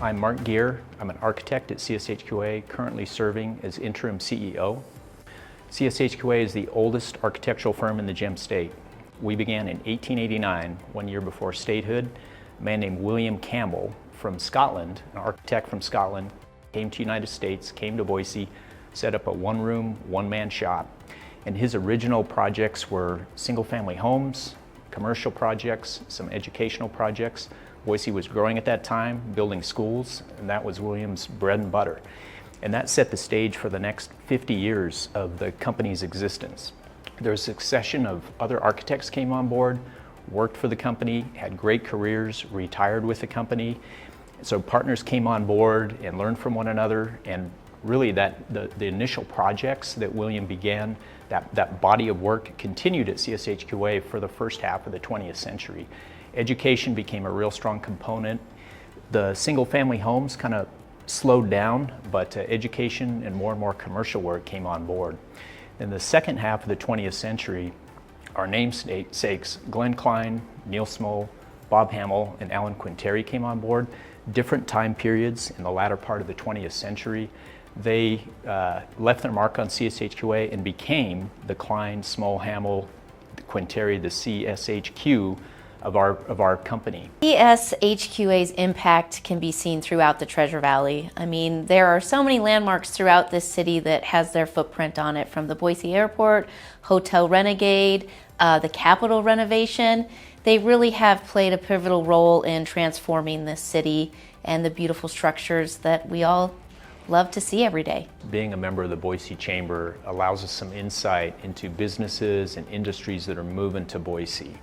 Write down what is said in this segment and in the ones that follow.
I'm Mark Gear. I'm an architect at CSHQA, currently serving as interim CEO. CSHQA is the oldest architectural firm in the Gem State. We began in 1889, 1 year before statehood. A man named William Campbell from Scotland, an architect from Scotland, came to the United States, came to Boise, set up a one-room, one-man shop. And his original projects were single-family homes, commercial projects, some educational projects. Boise was growing at that time, building schools, and that was William's bread and butter. And that set the stage for the next 50 years of the company's existence. There was a succession of other architects came on board, worked for the company, had great careers, retired with the company. So partners came on board and learned from one another, and really the initial projects that William began, that body of work continued at CSHQA for the first half of the 20th century. Education became a real strong component. The single-family homes kind of slowed down, but education and more commercial work came on board. In the second half of the 20th century, our namesakes, Glenn Klein, Neil Smoll, Bob Hamill, and Alan Quinteri came on board. Different time periods in the latter part of the 20th century. They left their mark on CSHQA and became the Klein, Smoll, Hamill, Quinteri, the CSHQ of our company. CSHQA's impact can be seen throughout the Treasure Valley. I mean, there are so many landmarks throughout this city that has their footprint on it, from the Boise Airport, Hotel Renegade, the Capitol renovation. They really have played a pivotal role in transforming this city and the beautiful structures that we all love to see every day. Being a member of the Boise Chamber allows us some insight into businesses and industries that are moving to Boise.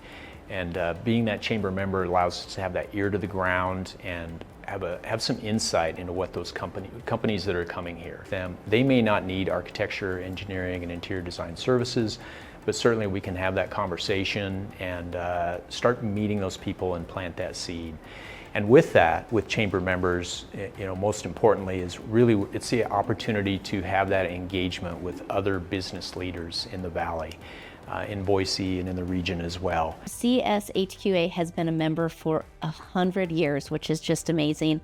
And being that chamber member allows us to have that ear to the ground and have some insight into what those companies that are coming here. They may not need architecture, engineering, and interior design services, but certainly we can have that conversation and start meeting those people and plant that seed. And with that, with chamber members, most importantly it's the opportunity to have that engagement with other business leaders in the valley, in Boise and in the region as well. CSHQA has been a member for 100 years, which is just amazing.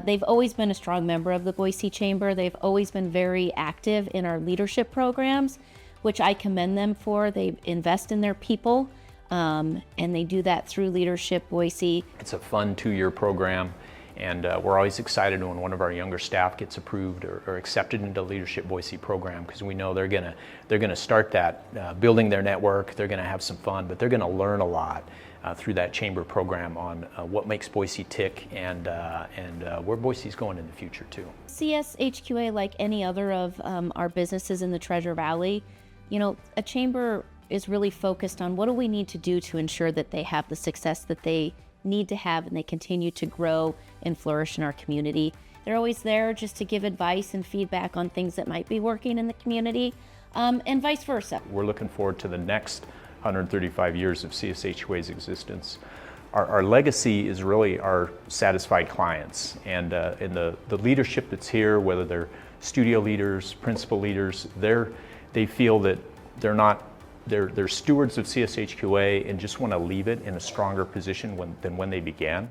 They've always been a strong member of the Boise Chamber. They've always been very active in our leadership programs, which I commend them for. They invest in their people, and they do that through Leadership Boise. It's a fun 2-year program, and we're always excited when one of our younger staff gets approved or accepted into Leadership Boise program, because we know they're gonna start that building their network. They're gonna have some fun, but they're gonna learn a lot through that chamber program on what makes Boise tick and where Boise's going in the future too. CSHQA, like any other of our businesses in the Treasure Valley, a chamber is really focused on what do we need to do to ensure that they have the success that they need to have and they continue to grow and flourish in our community. They're always there just to give advice and feedback on things that might be working in the community, and vice versa. We're looking forward to the next 135 years of CSHQA's existence. Our legacy is really our satisfied clients, and the leadership that's here, whether they're studio leaders, principal leaders, they feel that they're stewards of CSHQA and just want to leave it in a stronger position than when they began.